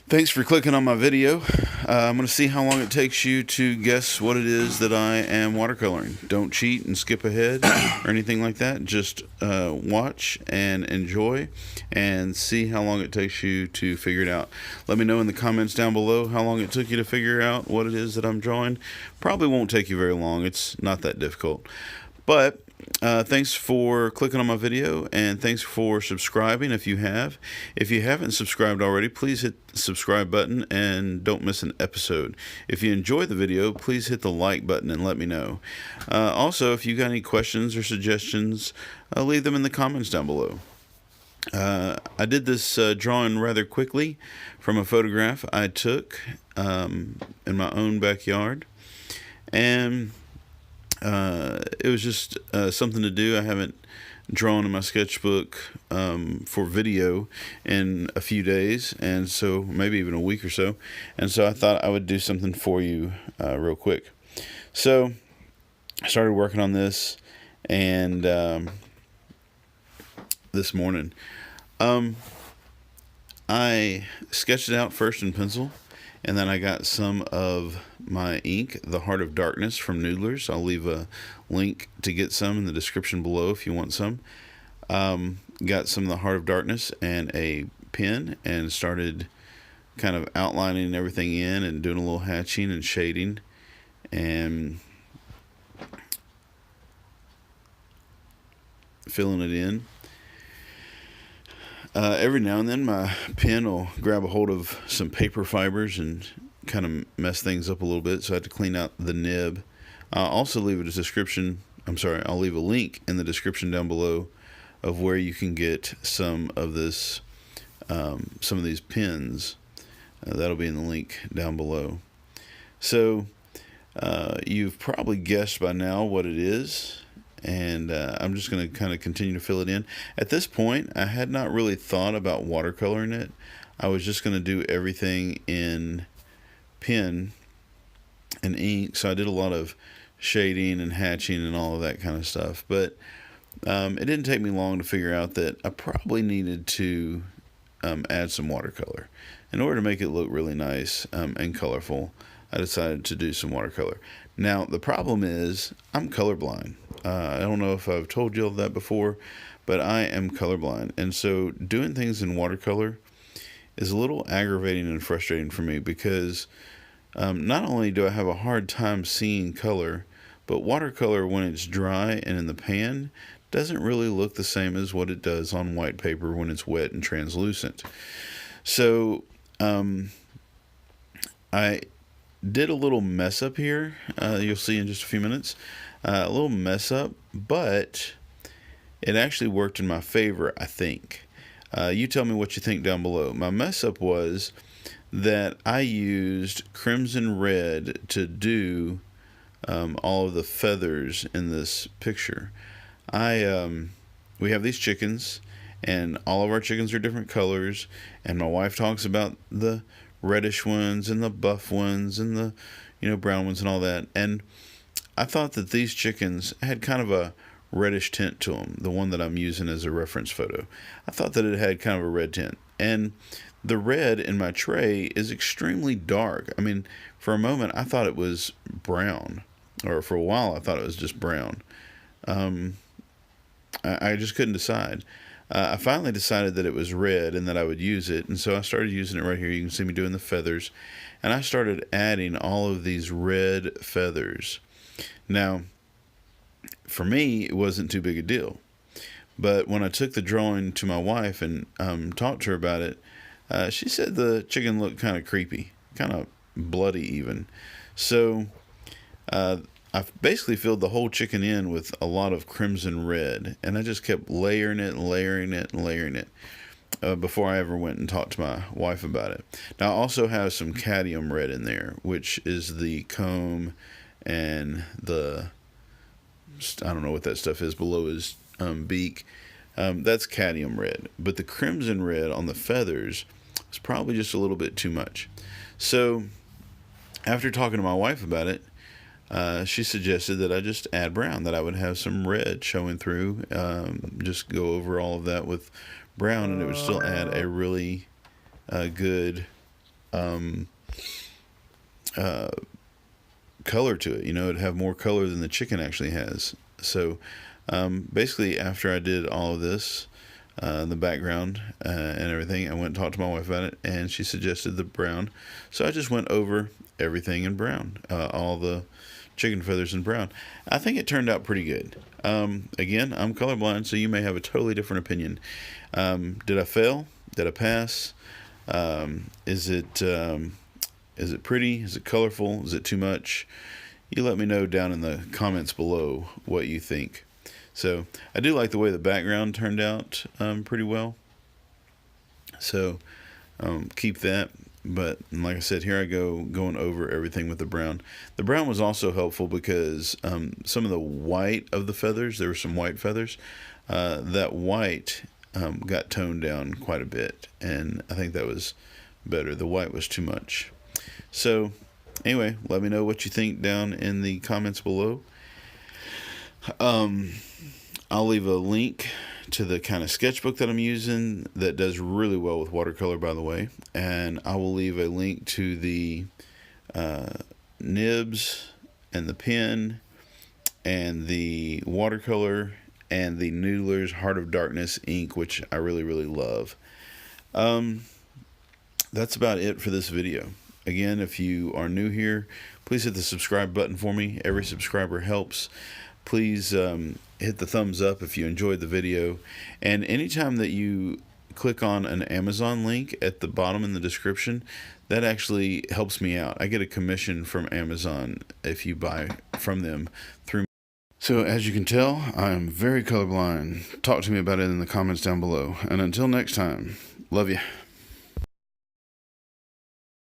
Thanks for clicking on my video. I'm going to see how long it takes you to guess what it is that I am watercoloring. Don't cheat and skip ahead or anything like that. Just watch and enjoy and see how long it takes you to figure it out. Let me know in the comments down below how long it took you to figure out what it is that I'm drawing. Probably won't take you very long. It's not that difficult. But thanks for clicking on my video, and thanks for subscribing if you have. If you haven't subscribed already, please hit the subscribe button and don't miss an episode. If you enjoy the video, please hit the like button and let me know. Also, if you got any questions or suggestions, leave them in the comments down below. I did this drawing rather quickly from a photograph I took in my own backyard, and it was just something to do. I haven't drawn in my sketchbook for video in a few days, and so maybe even a week or so, and so I thought I would do something for you real quick. So I started working on this, and this morning I sketched it out first in pencil, and then I got some of my ink, The Heart of Darkness from Noodlers. I'll leave a link to get some in the description below if you want some. Got some of The Heart of Darkness and a pen, and started kind of outlining everything in and doing a little hatching and shading and filling it in. Every now and then my pen will grab a hold of some paper fibers and kind of mess things up a little bit, so I had to clean out the nib. I'll also leave I'll leave a link in the description down below of where you can get some of this, some of these pens. That'll be in the link down below. So you've probably guessed by now what it is, and I'm just going to kind of continue to fill it in. At this point, I had not really thought about watercoloring it. I was just going to do everything in pen and ink, so I did a lot of shading and hatching and all of that kind of stuff. But it didn't take me long to figure out that I probably needed to add some watercolor. In order to make it look really nice and colorful, I decided to do some watercolor. Now, the problem is I'm colorblind. I don't know if I've told you all that before, but I am colorblind. And so doing things in watercolor is a little aggravating and frustrating for me, because not only do I have a hard time seeing color, but watercolor, when it's dry and in the pan, doesn't really look the same as what it does on white paper when it's wet and translucent. So I did a little mess up here. You'll see in just a few minutes. A little mess up, but it actually worked in my favor, I think. You tell me what you think down below. My mess up was that I used crimson red to do all of the feathers in this picture. We have these chickens, and all of our chickens are different colors, and my wife talks about the reddish ones and the buff ones and the brown ones and all that, and I thought that these chickens had kind of a reddish tint to them, the one that I'm using as a reference photo. I thought that it had kind of a red tint, and the red in my tray is extremely dark. I mean, for a moment I thought it was brown, or for a while I thought it was just brown. I just couldn't decide. I finally decided that it was red and that I would use it, and so I started using it right here. You can see me doing the feathers, and I started adding all of these red feathers. Now, for me, it wasn't too big a deal, but when I took the drawing to my wife and talked to her about it, she said the chicken looked kind of creepy, kind of bloody even. So I basically filled the whole chicken in with a lot of crimson red, and I just kept layering it and layering it and layering it before I ever went and talked to my wife about it. Now, I also have some cadmium red in there, which is the comb and I don't know what that stuff is below his beak. That's cadmium red, but the crimson red on the feathers was probably just a little bit too much. So after talking to my wife about it, she suggested that I just add brown, that I would have some red showing through, just go over all of that with brown, and it would still add a really good color to it. It'd have more color than the chicken actually has. So basically, after I did all of this, the background and everything, I went and talked to my wife about it, and she suggested the brown. So I just went over everything in brown, all the chicken feathers in brown. I think it turned out pretty good. Again, I'm colorblind, so you may have a totally different opinion. Did I fail? Did I pass? Is it pretty? Is it colorful? Is it too much? You let me know down in the comments below what you think. So I do like the way the background turned out pretty well. So keep that. But like I said, here I go going over everything with the brown. The brown was also helpful because some of the white of the feathers, there were some white feathers, that white got toned down quite a bit, and I think that was better. The white was too much. So anyway, let me know what you think down in the comments below. I'll leave a link to the kind of sketchbook that I'm using that does really well with watercolor, by the way, and I will leave a link to the nibs and the pen and the watercolor and the Noodler's Heart of Darkness ink, which I really, really love. That's about it for this video. Again, if you are new here, please hit the subscribe button for me. Every subscriber helps. Please hit the thumbs up if you enjoyed the video. And anytime that you click on an Amazon link at the bottom in the description, that actually helps me out. I get a commission from Amazon if you buy from them through. So as you can tell, I'm very colorblind. Talk to me about it in the comments down below. And until next time, love you.